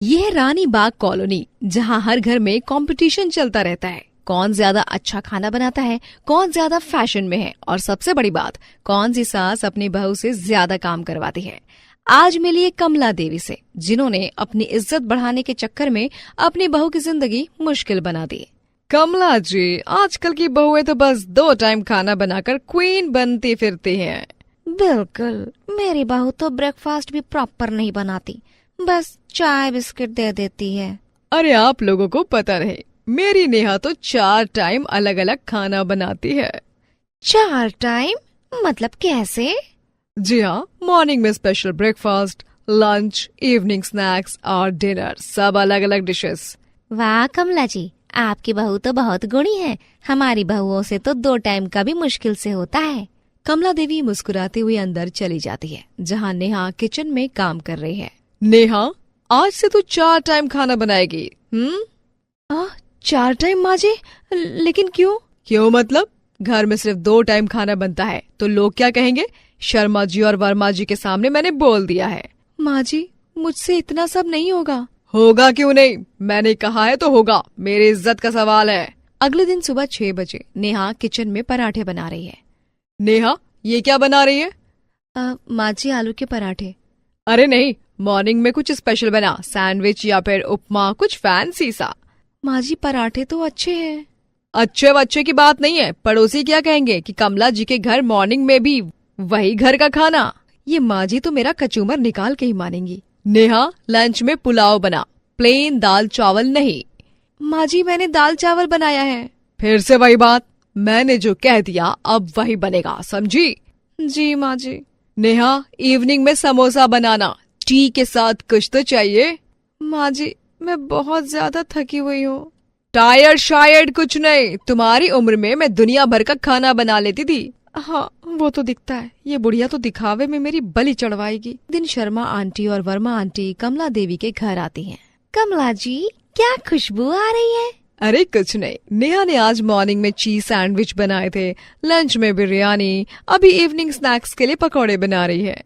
ये है रानी बाग कॉलोनी, जहाँ हर घर में कंपटीशन चलता रहता है। कौन ज्यादा अच्छा खाना बनाता है, कौन ज्यादा फैशन में है, और सबसे बड़ी बात, कौन सी सास अपनी बहू से ज्यादा काम करवाती है। आज मिलिए कमला देवी से, जिन्होंने अपनी इज्जत बढ़ाने के चक्कर में अपनी बहू की जिंदगी मुश्किल बना दी। कमला जी, आजकल की बहुएं तो बस 2 टाइम खाना बनाकर क्वीन बनती फिरती हैं। बिल्कुल, मेरी बहू तो ब्रेकफास्ट भी प्रॉपर नहीं बनाती, बस चाय बिस्किट दे देती है। अरे आप लोगों को पता रहे, मेरी नेहा तो 4 टाइम अलग अलग खाना बनाती है। 4 टाइम? मतलब कैसे? जी हाँ, मॉर्निंग में special breakfast, lunch, evening snacks और डिनर, सब अलग अलग डिशेस। वाह कमला जी, आपकी बहू तो बहुत गुणी है। हमारी बहुओं से तो 2 टाइम का भी मुश्किल से होता है। कमला देवी मुस्कुराते हुए अंदर चली जाती है, जहाँ नेहा किचन में काम कर रही है। नेहा, आज से तू 4 टाइम खाना बनाएगी। 4 टाइम माँ जी? लेकिन क्यों? क्यों मतलब? घर में सिर्फ 2 टाइम खाना बनता है तो लोग क्या कहेंगे? शर्मा जी और वर्मा जी के सामने मैंने बोल दिया है। माँ जी, मुझसे इतना सब नहीं होगा। होगा क्यों नहीं? मैंने कहा है तो होगा, मेरी इज्जत का सवाल है। अगले दिन सुबह 6 बजे नेहा किचन में पराठे बना रही है। नेहा, ये क्या बना रही है? माँ जी, आलू के पराठे। अरे नहीं, मॉर्निंग में कुछ स्पेशल बना, सैंडविच या फिर उपमा, कुछ फैंसी सा। माँ जी, पराठे तो अच्छे हैं। अच्छे बच्चे की बात नहीं है, पड़ोसी क्या कहेंगे कि कमला जी के घर मॉर्निंग में भी वही घर का खाना। ये माँ जी तो मेरा कचूमर निकाल के ही मानेंगी। नेहा, लंच में पुलाव बना, प्लेन दाल चावल नहीं। माँ जी, मैंने दाल चावल बनाया है। फिर से वही बात, मैंने जो कह दिया अब वही बनेगा, समझी? जी माँ जी। नेहा, इवनिंग में समोसा बनाना, टी के साथ कुछ तो चाहिए। माँ जी, मैं बहुत ज्यादा थकी हुई हूँ। टायर्ड शायद कुछ नहीं, तुम्हारी उम्र में मैं दुनिया भर का खाना बना लेती थी। हाँ, वो तो दिखता है, ये बुढ़िया तो दिखावे में मेरी बलि चढ़वाएगी। दिन शर्मा आंटी और वर्मा आंटी कमला देवी के घर आती हैं। कमला जी, क्या खुशबू आ रही है? अरे कुछ नहीं, नेहा ने आज मॉर्निंग में चीज सैंडविच बनाए थे, लंच में बिरयानी, अभी इवनिंग स्नैक्स के लिए पकौड़े बना रही है।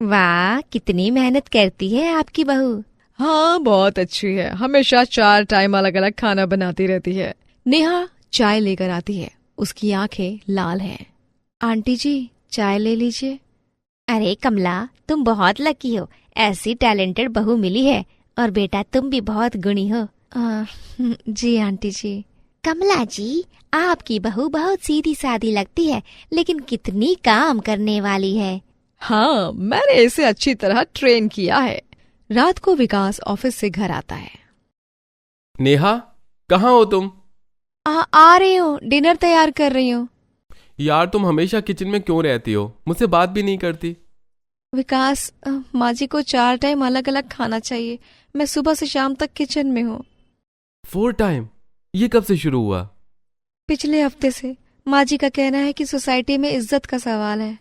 वाह, कितनी मेहनत करती है आपकी बहू। हाँ, बहुत अच्छी है, हमेशा 4 टाइम अलग अलग खाना बनाती रहती है। नेहा चाय लेकर आती है, उसकी आंखें लाल हैं। आंटी जी, चाय ले लीजिए। अरे कमला, तुम बहुत लकी हो, ऐसी टैलेंटेड बहू मिली है। और बेटा, तुम भी बहुत गुणी हो। जी आंटी जी। कमला जी, आपकी बहू बहुत सीधी सादी लगती है, लेकिन कितनी काम करने वाली है। हाँ, मैंने इसे अच्छी तरह ट्रेन किया है। रात को विकास ऑफिस से घर आता है। नेहा, कहाँ हो तुम? आ रही हूँ, डिनर तैयार कर रही हूँ। यार, तुम हमेशा किचन में क्यों रहती हो? मुझसे बात भी नहीं करती। विकास, माँ जी को 4 टाइम अलग अलग खाना चाहिए, मैं सुबह से शाम तक किचन में हूँ। 4 टाइम? ये कब से शुरू हुआ? पिछले हफ्ते से। माँ जी का कहना है कि सोसाइटी में इज्जत का सवाल है।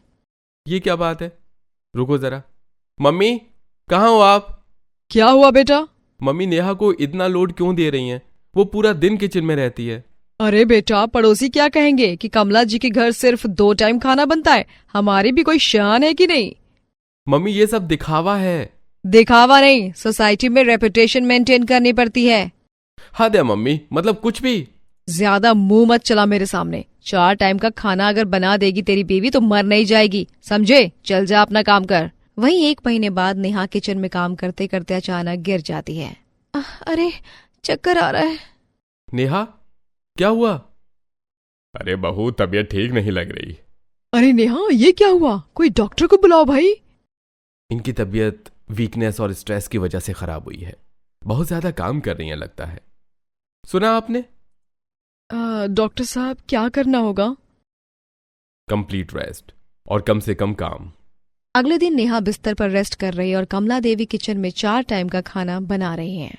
ये क्या बात है? रुको जरा। मम्मी, कहाँ हो आप? क्या हुआ बेटा? मम्मी, नेहा को इतना लोड क्यों दे रही हैं? वो पूरा दिन किचन में रहती है। अरे बेटा, पड़ोसी क्या कहेंगे कि कमला जी के घर सिर्फ 2 टाइम खाना बनता है? हमारी भी कोई शान है कि नहीं? मम्मी, ये सब दिखावा है। दिखावा नहीं, सोसाइटी में रेपुटेशन मेंटेन करनी पड़ती है। हद है मम्मी, मतलब कुछ भी। ज्यादा मुंह मत चला मेरे सामने। 4 टाइम का खाना अगर बना देगी तेरी बीवी तो मर नहीं जाएगी, समझे? चल जा, अपना काम कर। वहीं 1 महीने बाद नेहा किचन में काम करते करते अचानक गिर जाती है। अरे, चक्कर आ रहा है। नेहा, क्या हुआ? अरे बहू, तबीयत ठीक नहीं लग रही। अरे नेहा, ये क्या हुआ? कोई डॉक्टर को बुलाओ भाई। इनकी तबीयत वीकनेस और स्ट्रेस की वजह से खराब हुई है। बहुत ज्यादा काम कर रही हैं लगता है। सुना आपने? डॉक्टर साहब, क्या करना होगा? कंप्लीट रेस्ट और कम से कम काम। अगले दिन नेहा बिस्तर पर रेस्ट कर रही है और कमला देवी किचन में 4 टाइम का खाना बना रही हैं।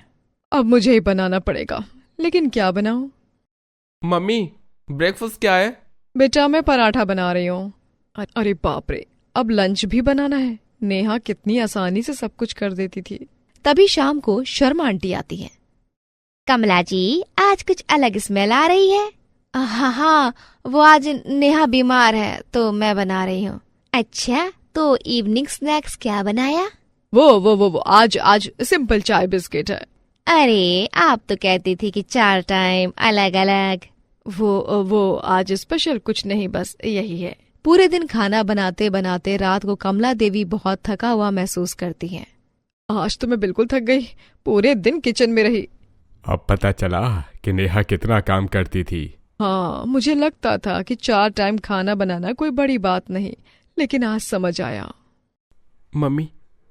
अब मुझे ही बनाना पड़ेगा, लेकिन क्या बनाऊं? मम्मी, ब्रेकफास्ट क्या है? बेटा, मैं पराठा बना रही हूँ। अरे बाप रे, अब लंच भी बनाना है। नेहा कितनी आसानी से सब कुछ कर देती थी। तभी शाम को शर्मा आंटी आती है। कमला जी, आज कुछ अलग स्मेल आ रही है। हाँ, वो आज नेहा बीमार है तो मैं बना रही हूँ। अच्छा, तो इवनिंग स्नैक्स क्या बनाया? वो आज आज सिंपल चाय बिस्किट है। अरे आप तो कहती थी कि 4 टाइम अलग अलग। वो आज स्पेशल कुछ नहीं, बस यही है। पूरे दिन खाना बनाते बनाते रात को कमला देवी बहुत थका हुआ महसूस करती हैं। आज तो मैं बिल्कुल थक गई, पूरे दिन किचन में रही। अब पता चला कि नेहा कितना काम करती थी। हाँ, मुझे लगता था कि 4 टाइम खाना बनाना कोई बड़ी बात नहीं, लेकिन आज समझ आया। मम्मी,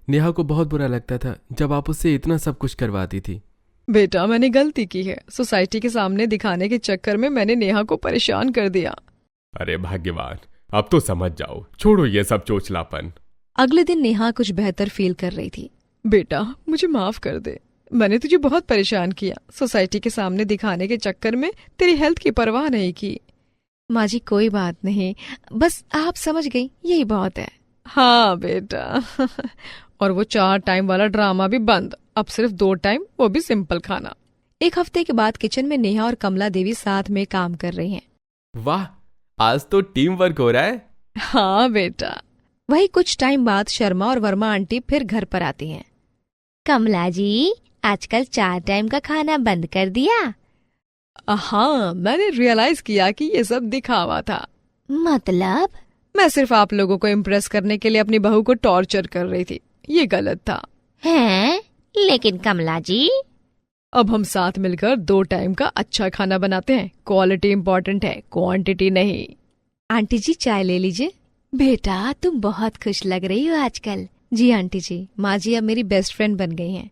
नेहा को बहुत बुरा लगता था जब आप उससे इतना सब कुछ करवाती थी। बेटा, मैंने गलती की है। सोसाइटी के सामने दिखाने के चक्कर में मैंने नेहा को परेशान कर दिया। अरे भाग्यवान, अब तो समझ जाओ, छोड़ो ये सब चोचलापन। अगले दिन नेहा कुछ बेहतर फील कर रही थी। बेटा, मुझे माफ कर दे, मैंने तुझे बहुत परेशान किया। सोसाइटी के सामने दिखाने के चक्कर में तेरी हेल्थ की परवाह नहीं की। माँ जी, कोई बात नहीं, बस आप समझ गई, यही बहुत है। हाँ बेटा। और वो 4 टाइम वाला ड्रामा भी बंद, अब सिर्फ 2 टाइम, वो भी सिंपल खाना। एक हफ्ते के बाद किचन में नेहा और कमला देवी साथ में काम कर रही हैं। वाह, आज तो टीम वर्क हो रहा है। हाँ बेटा। वही कुछ टाइम बाद शर्मा और वर्मा आंटी फिर घर पर आती हैं। कमला जी, आजकल 4 टाइम का खाना बंद कर दिया? हाँ, मैंने रियलाइज किया कि ये सब दिखावा था। मतलब? मैं सिर्फ आप लोगों को इम्प्रेस करने के लिए अपनी बहू को टॉर्चर कर रही थी, ये गलत था। हैं? लेकिन कमला जी, अब हम साथ मिलकर 2 टाइम का अच्छा खाना बनाते हैं। क्वालिटी इम्पोर्टेंट है, क्वांटिटी नहीं। आंटी जी, चाय ले लीजिए। बेटा, तुम बहुत खुश लग रही हो आजकल। जी आंटी जी, माँ जी अब मेरी बेस्ट फ्रेंड बन गई हैं।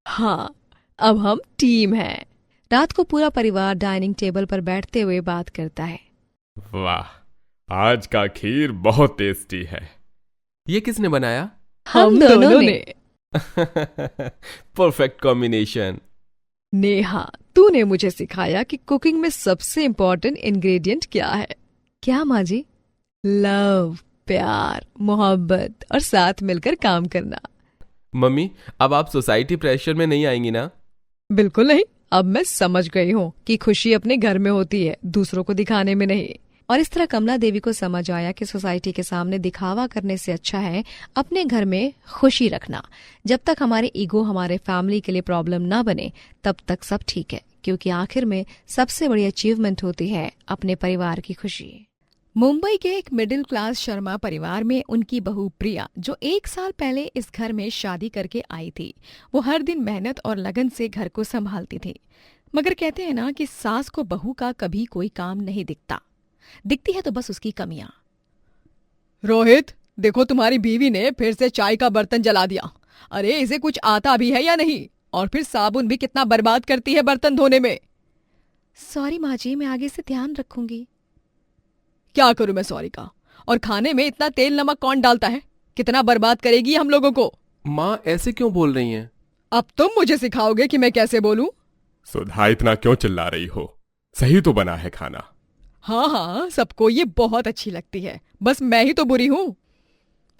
हाँ, अब हम टीम हैं। रात को पूरा परिवार डाइनिंग टेबल पर बैठते हुए बात करता है। वाह, आज का खीर बहुत टेस्टी है। ये किसने बनाया? हम दोनों ने। Perfect combination. नेहा, तूने मुझे सिखाया कि कुकिंग में सबसे इम्पोर्टेंट इंग्रेडिएंट क्या है। क्या माँ जी? लव, प्यार, मोहब्बत और साथ मिलकर काम करना। मम्मी, अब आप सोसाइटी प्रेशर में नहीं आएंगी ना? बिल्कुल नहीं। अब मैं समझ गई हूँ कि खुशी अपने घर में होती है, दूसरों को दिखाने में नहीं। और इस तरह कमला देवी को समझ आया कि सोसाइटी के सामने दिखावा करने से अच्छा है अपने घर में खुशी रखना। जब तक हमारे ईगो हमारे फैमिली के लिए प्रॉब्लम ना बने, तब तक सब ठीक है, क्योंकि आखिर में सबसे बड़ी अचीवमेंट होती है अपने परिवार की खुशी। मुंबई के एक मिडिल क्लास शर्मा परिवार में उनकी बहू प्रिया, जो 1 साल पहले इस घर में शादी करके आई थी, वो हर दिन मेहनत और लगन से घर को संभालती थी। मगर कहते हैं ना कि सास को बहू का कभी कोई काम नहीं दिखती है तो बस उसकी कमियां। रोहित, देखो तुम्हारी बीवी ने फिर से चाय का बर्तन जला दिया। अरे, इसे कुछ आता भी है या नहीं? और फिर साबुन भी कितना बर्बाद करती है बर्तन धोने में। सॉरी माँ जी, मैं आगे से ध्यान रखूंगी। क्या करूं मैं सॉरी का? और खाने में इतना तेल नमक कौन डालता है? कितना बर्बाद करेगी हम लोगों को। माँ, ऐसे क्यों बोल रही हैं? अब तुम मुझे सिखाओगे कि मैं कैसे बोलूं? सुधा, इतना क्यों चिल्ला रही हो? सही तो बना है खाना। हाँ हाँ, सबको ये बहुत अच्छी लगती है, बस मैं ही तो बुरी हूँ।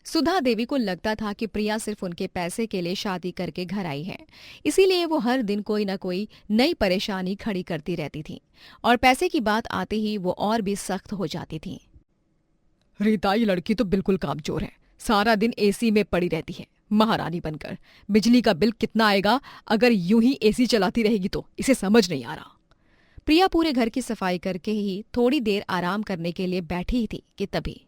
सुधा देवी को लगता था कि प्रिया सिर्फ उनके पैसे के लिए शादी करके घर आई है, इसीलिए वो हर दिन कोई न कोई नई परेशानी खड़ी करती रहती थी, और पैसे की बात आते ही वो और भी सख्त हो जाती थी। रीता, ये लड़की तो बिल्कुल कामचोर है, सारा दिन एसी में पड़ी रहती है महारानी बनकर। बिजली का बिल कितना आएगा अगर यूं ही एसी चलाती रहेगी तो, इसे समझ नहीं आ रहा। प्रिया पूरे घर की सफाई करके ही थोड़ी देर आराम करने के लिए बैठी ही थी कि तभी,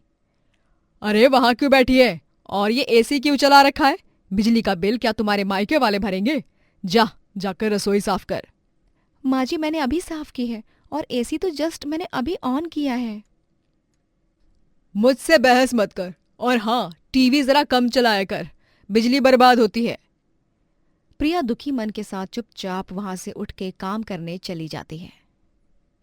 अरे वहां क्यों बैठी है? और ये एसी क्यों चला रखा है? बिजली का बिल क्या तुम्हारे मायके वाले भरेंगे? जाकर रसोई साफ कर। माँ जी, मैंने अभी साफ की है, और एसी तो जस्ट मैंने अभी ऑन किया है। मुझसे बहस मत कर, और हाँ, टीवी जरा कम चलाया कर, बिजली बर्बाद होती है। प्रिया दुखी मन के साथ चुपचाप वहां से उठ के काम करने चली जाती है।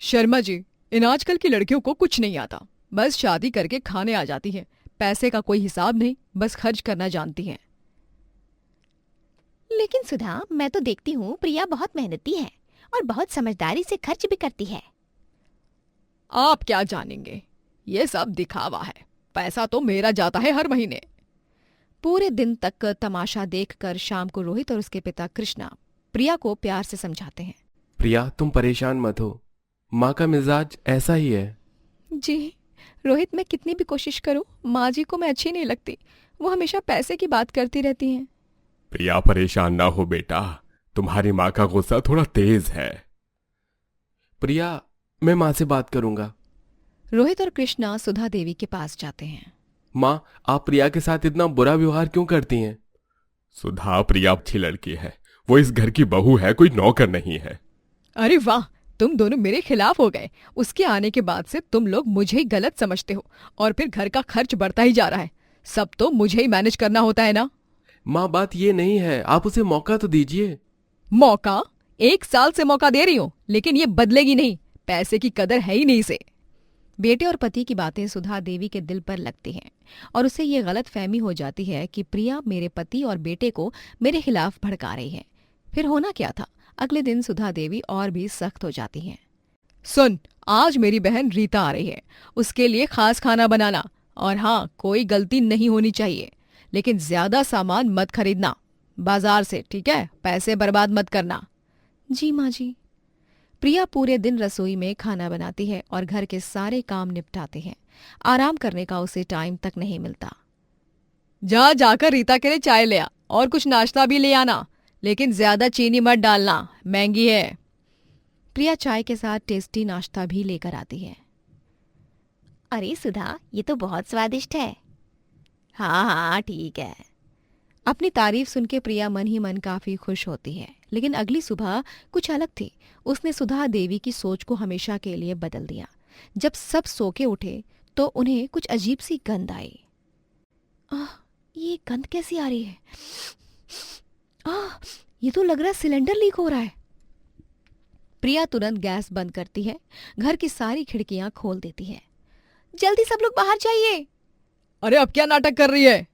शर्मा जी, इन आजकल की लड़कियों को कुछ नहीं आता, बस शादी करके खाने आ जाती है, पैसे का कोई हिसाब नहीं, बस खर्च करना जानती हैं। लेकिन सुधा, मैं तो देखती हूँ प्रिया बहुत मेहनती है और बहुत समझदारी से खर्च भी करती है। आप क्या जानेंगे, ये सब दिखावा है, पैसा तो मेरा जाता है हर महीने। पूरे दिन तक तमाशा देखकर शाम को रोहित और उसके पिता कृष्णा प्रिया को प्यार से समझाते हैं। प्रिया, तुम परेशान मत हो, माँ का मिजाज ऐसा ही है। जी रोहित, मैं कितनी भी कोशिश करूं, माँ जी को मैं अच्छी नहीं लगती, वो हमेशा पैसे की बात करती रहती हैं। प्रिया परेशान ना हो बेटा, तुम्हारी माँ का गुस्सा थोड़ा तेज है। प्रिया, मैं माँ से बात करूंगा। रोहित और कृष्णा सुधा देवी के पास जाते हैं। माँ, आप प्रिया के साथ इतना बुरा व्यवहार क्यों करती हैं? सुधा, प्रिया अच्छी लड़की है, वो इस घर की बहू है, कोई नौकर नहीं है। अरे वाह, तुम दोनों मेरे खिलाफ हो गए। उसके आने के बाद से तुम लोग मुझे ही गलत समझते हो और फिर घर का खर्च बढ़ता ही जा रहा है। सब तो मुझे ही मैनेज करना होता है ना। माँ, बात ये नहीं है, आप उसे मौका तो दीजिए। मौका? 1 साल से मौका दे रही हूँ, लेकिन ये बदलेगी नहीं। पैसे की कदर है ही नहीं इसे। बेटे और पति की बातें सुधा देवी के दिल पर लगती हैं और उसे ये गलत फहमी हो जाती है कि प्रिया मेरे पति और बेटे को मेरे खिलाफ भड़का रही है। फिर होना क्या था, अगले दिन सुधा देवी और भी सख्त हो जाती हैं। सुन, आज मेरी बहन रीता आ रही है, उसके लिए खास खाना बनाना। और हाँ, कोई गलती नहीं होनी चाहिए, लेकिन ज्यादा सामान मत खरीदना बाजार से, ठीक है? पैसे बर्बाद मत करना। जी माँ जी। प्रिया पूरे दिन रसोई में खाना बनाती है और घर के सारे काम निपटाती है। आराम करने का उसे टाइम तक नहीं मिलता। जा जाकर रीता के लिए चाय ले आ और कुछ नाश्ता भी ले आना, लेकिन ज्यादा चीनी मत डालना, महंगी है। प्रिया चाय के साथ टेस्टी नाश्ता भी लेकर आती है। अरे सुधा, ये तो बहुत स्वादिष्ट है। हाँ हाँ ठीक है। अपनी तारीफ सुन के प्रिया मन ही मन काफी खुश होती है, लेकिन अगली सुबह कुछ अलग थी। उसने सुधा देवी की सोच को हमेशा के लिए बदल दिया। जब सब सो के उठे तो उन्हें कुछ अजीब सी गंध आई। ये गंध कैसी आ रही है? ये तो लग रहा है सिलेंडर लीक हो रहा है। प्रिया तुरंत गैस बंद करती है, घर की सारी खिड़कियां खोल देती है। जल्दी सब लोग बाहर जाइए। अरे अब क्या नाटक कर रही है?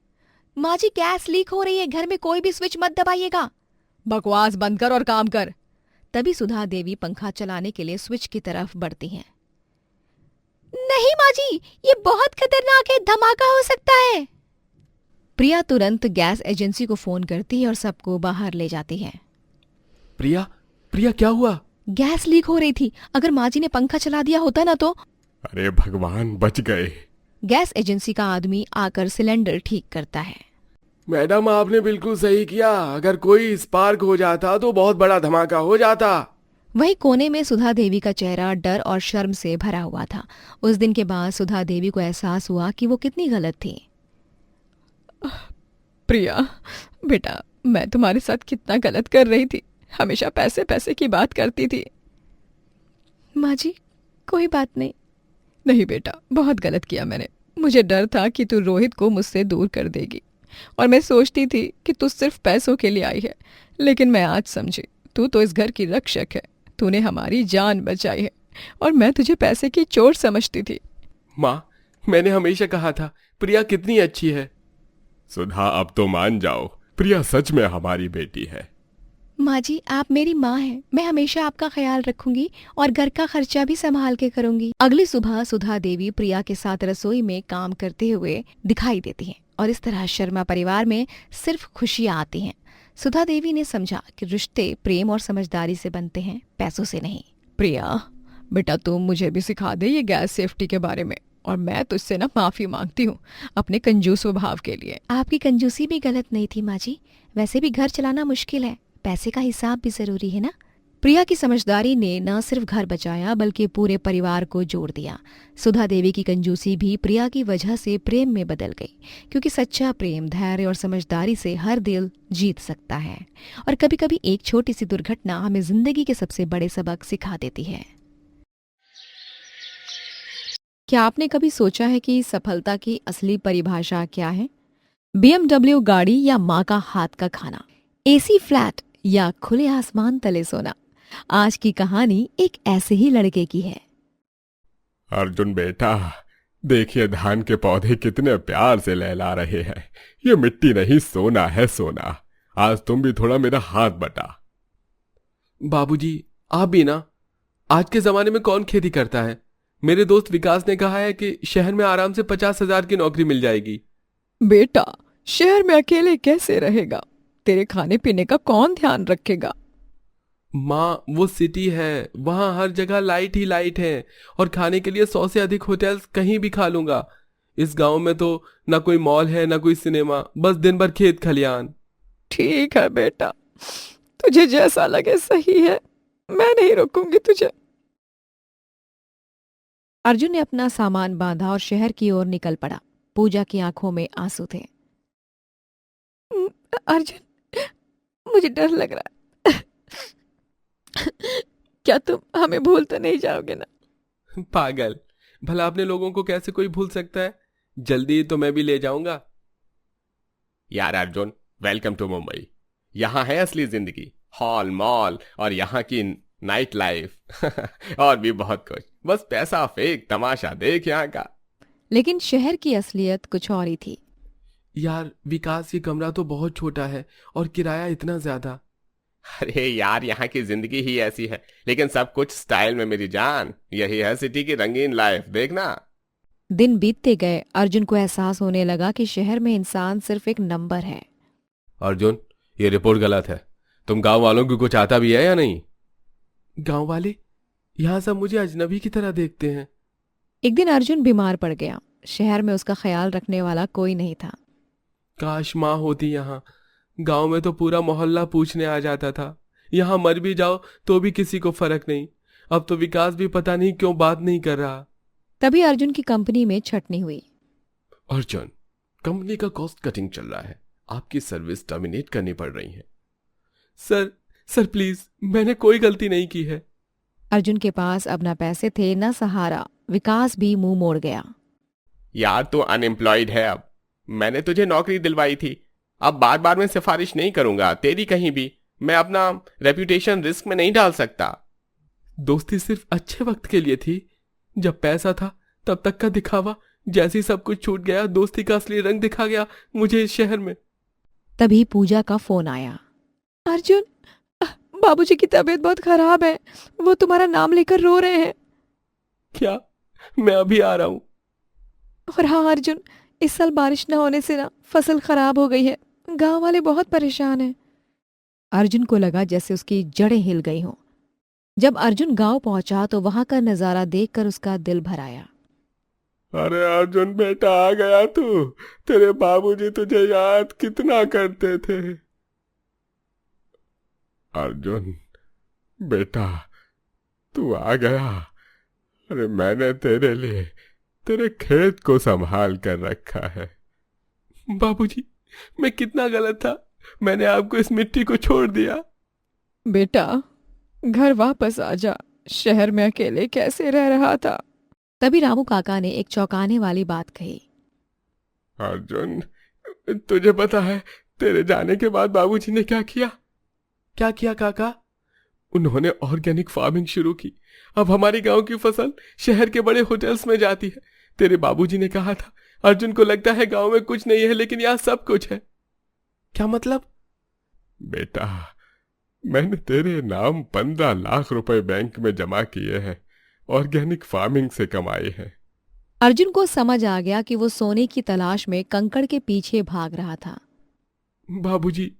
माँ जी, गैस लीक हो रही है, घर में कोई भी स्विच मत दबाइएगा। बकवास बंद कर और काम कर। तभी सुधा देवी पंखा चलाने के लिए स्विच की तरफ बढ़ती हैं। नहीं माँ जी, ये बहुत खतरनाक है, धमाका हो सकता है। प्रिया तुरंत गैस एजेंसी को फोन करती है और सबको बाहर ले जाती है। प्रिया, प्रिया क्या हुआ? गैस लीक हो रही थी, अगर माँ जी ने पंखा चला दिया होता ना तो। अरे भगवान, बच गए। गैस एजेंसी का आदमी आकर सिलेंडर ठीक करता है। मैडम, आपने बिल्कुल सही किया, अगर कोई स्पार्क हो जाता तो बहुत बड़ा धमाका हो जाता। वहीं कोने में सुधा देवी का चेहरा डर और शर्म से भरा हुआ था। उस दिन के बाद सुधा देवी को एहसास हुआ कि वो कितनी गलत थी। प्रिया बेटा, मैं तुम्हारे साथ कितना गलत कर रही थी, हमेशा पैसे पैसे की बात करती थी। माँ जी, कोई बात नहीं। नहीं बेटा, बहुत गलत किया मैंने। मुझे डर था कि तू रोहित को मुझसे दूर कर देगी और मैं सोचती थी कि तू सिर्फ पैसों के लिए आई है, लेकिन मैं आज समझी, तू तो इस घर की रक्षक है। तूने हमारी जान बचाई है और मैं तुझे पैसे की चोर समझती थी। माँ, मैंने हमेशा कहा था प्रिया कितनी अच्छी है। सुधा, अब तो मान जाओ, प्रिया सच में हमारी बेटी है। माँ जी, आप मेरी माँ हैं, मैं हमेशा आपका ख्याल रखूंगी और घर का खर्चा भी संभाल के करूंगी। अगली सुबह सुधा देवी प्रिया के साथ रसोई में काम करते हुए दिखाई देती हैं और इस तरह शर्मा परिवार में सिर्फ खुशियां आती हैं। सुधा देवी ने समझा कि रिश्ते प्रेम और समझदारी से बनते हैं, पैसों से नहीं। प्रिया बेटा, तुम मुझे भी सिखा दे ये गैस सेफ्टी के बारे में, और मैं तुझसे ना माफी मांगती हूँ अपने कंजूस स्वभाव के लिए। आपकी कंजूसी भी गलत नहीं थी माँ जी, वैसे भी घर चलाना मुश्किल है, पैसे का हिसाब भी जरूरी है ना। प्रिया की समझदारी ने न सिर्फ घर बचाया बल्कि पूरे परिवार को जोड़ दिया। सुधा देवी की कंजूसी भी प्रिया की वजह से प्रेम में बदल गई, क्योंकि सच्चा प्रेम धैर्य और समझदारी से हर दिल जीत सकता है। और कभी कभी एक छोटी सी दुर्घटना हमें जिंदगी के सबसे बड़े सबक सिखा देती है। क्या आपने कभी सोचा है कि सफलता की असली परिभाषा क्या है? BMW गाड़ी या माँ का हाथ का खाना, AC फ्लैट या खुले आसमान तले सोना? आज की कहानी एक ऐसे ही लड़के की है। अर्जुन बेटा, देखिए धान के पौधे कितने प्यार से लहला रहे हैं। ये मिट्टी नहीं, सोना है सोना। आज तुम भी थोड़ा मेरा हाथ बटा। बाबूजी, आप भी ना। आज के जमाने में कौन खेती करता है? मेरे दोस्त विकास ने कहा है कि शहर में आराम से 50,000 की नौकरी मिल जाएगी। बेटा, शहर में अकेले कैसे रहेगा? तेरे खाने पीने का कौन ध्यान रखेगा? माँ, वो सिटी है, वहां हर जगह लाइट ही लाइट है, और खाने के लिए 100 से अधिक होटल्स कहीं भी खा लूंगा। इस गांव में तो ना कोई मॉल है ना कोई सिनेमा, बस दिन भर खेत खलियान। ठीक है बेटा, तुझे जैसा लगे सही है, मैं नहीं रोकूंगी तुझे। अर्जुन ने अपना सामान बांधा और शहर की ओर निकल पड़ा। पूजा की आंखों में आंसू थे। अर्जुन, मुझे डर लग रहा है। क्या तुम हमें भूल तो नहीं जाओगे ना? पागल, भला अपने लोगों को कैसे कोई भूल सकता है? जल्दी तो मैं भी ले जाऊंगा। यार अर्जुन, वेलकम टू मुंबई। यहाँ है असली जिंदगी, हॉल मॉल और यहाँ की नाइट लाइफ और भी बहुत कुछ। बस पैसा फेंक, तमाशा देख यहाँ का। लेकिन शहर की असलियत कुछ और ही थी। यार विकास, ये कमरा तो बहुत छोटा है और किराया इतना ज्यादा। अरे यार, यहाँ की जिंदगी ही ऐसी है, लेकिन सब कुछ स्टाइल में मेरी जान। यही है सिटी की रंगीन लाइफ, देखना। दिन बीतते गए, अर्जुन को एहसास होने लगा कि शहर में इंसान सिर्फ एक नंबर है। अर्जुन, ये रिपोर्ट गलत है। तुम गांव वालों को कुछ आता भी है या नहीं? गांव वाले? यहाँ सब मुझे अजनबी की तरह देखते हैं। एक दिन अर्जुन बीमार पड़ गया। शहर में उसका ख्याल रखने वाला कोई नहीं था। काश माँ होती यहाँ। गांव में तो पूरा मोहल्ला पूछने आ जाता था। यहाँ मर भी जाओ तो भी किसी को फर्क नहीं। अब तो विकास भी पता नहीं क्यों बात नहीं कर रहा। तभी अर्जुन की कंपनी में छटनी हुई। अर्जुन, कंपनी का कॉस्ट कटिंग चल रहा है, आपकी सर्विस टर्मिनेट करनी पड़ रही है। सर प्लीज, मैंने कोई गलती नहीं की है। अर्जुन के पास अब ना पैसे थे न सहारा। विकास भी मुंह मोड़ गया। यार तू अनएम्प्लॉयड है अब। मैंने तुझे नौकरी दिलवाई थी। अब बार बार मैं सिफारिश नहीं करूंगा तेरी कहीं भी। मैं अपना रेपुटेशन रिस्क में नहीं डाल सकता। दोस्ती सिर्फ अच्छे वक्त के लिए थी। जब पैसा था तब तक का दिखावा। जैसे ही सब कुछ छूट गया, दोस्ती का असली रंग दिखा गया मुझे इस शहर में। तभी पूजा का फोन आया। अर्जुन, बाबूजी की तबीयत बहुत खराब है, वो तुम्हारा नाम लेकर रो रहे हैं। क्या? मैं अभी आ रहा हूं। और हाँ अर्जुन, इस साल बारिश न होने से ना फसल खराब हो गई है। गांव वाले बहुत परेशान हैं। अर्जुन को लगा जैसे उसकी जड़ें हिल गई हों। जब अर्जुन गांव पहुंचा तो वहां का नजारा देखकर उसका दिल भर आया। अरे अर्जुन बेटा, आ गया तू। तेरे बाबूजी तुझे याद कितना करते थे। अर्जुन बेटा, तू आ गया। अरे मैंने तेरे लिए तेरे खेत को संभाल कर रखा है। बाबूजी, मैं कितना गलत था। मैंने आपको इस मिट्टी को छोड़ दिया। बेटा, घर वापस आ जा। शहर में अकेले कैसे रह रहा था? तभी रामू काका ने एक चौंकाने वाली बात कही। अर्जुन, तुझे पता है तेरे जाने के बाद बाबूजी ने क्या किया? क्या किया काका? उन्होंने ऑर्गेनिक फार्मिंग शुरू की। अब हमारी गांव की फसल शहर के बड़े होटल्स में जाती है। तेरे बाबूजी ने कहा था, अर्जुन को लगता है गांव में कुछ नहीं है, लेकिन यहाँ सब कुछ है। क्या मतलब? बेटा, मैंने तेरे नाम 15 लाख रुपए बैंक में जमा किए हैं। ऑर्गेनिक फार्मिंग से कमाए हैं। अर्जुन को समझ आ गया कि वो सोने की तलाश में कंकड़ के पीछे भाग रहा था। बाबूजी,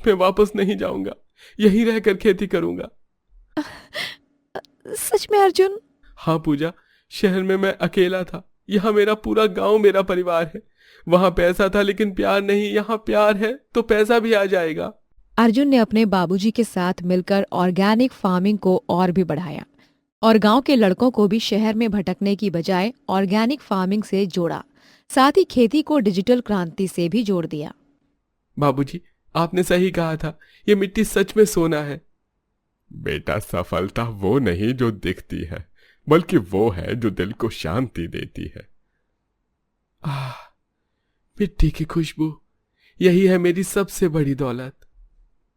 मैं वापस नहीं जाऊंगा। यहीं रहकर खेती करूंगा। सच में अर्जुन? हाँ पूजा, शहर में मैं अकेला था। यहाँ मेरा पूरा गांव मेरा परिवार है। वहां पैसा था लेकिन प्यार नहीं। यहाँ प्यार है तो पैसा भी आ जाएगा। अर्जुन ने अपने बाबूजी के साथ मिलकर ऑर्गेनिक फार्मिंग को और भी बढ़ाया और गांव के लड़कों को भी शहर में भटकने की बजाय ऑर्गेनिक फार्मिंग से जोड़ा। साथ ही खेती को डिजिटल क्रांति से भी जोड़ दिया। बाबूजी, आपने सही कहा था। ये मिट्टी सच में सोना है। बेटा, सफलता वो नहीं जो दिखती है, बल्कि वो है जो दिल को शांति देती है। मिट्टी की खुशबू, यही है मेरी सबसे बड़ी दौलत।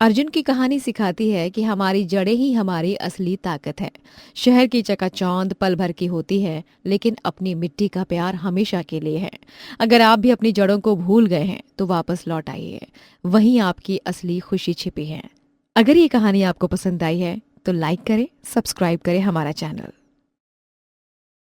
अर्जुन की कहानी सिखाती है कि हमारी जड़ें ही हमारी असली ताकत है। शहर की चकाचौंध पल भर की होती है, लेकिन अपनी मिट्टी का प्यार हमेशा के लिए है। अगर आप भी अपनी जड़ों को भूल गए हैं तो वापस लौट आइए, वहीं आपकी असली खुशी छिपी है। अगर ये कहानी आपको पसंद आई है तो लाइक करें, सब्सक्राइब करें हमारा चैनल।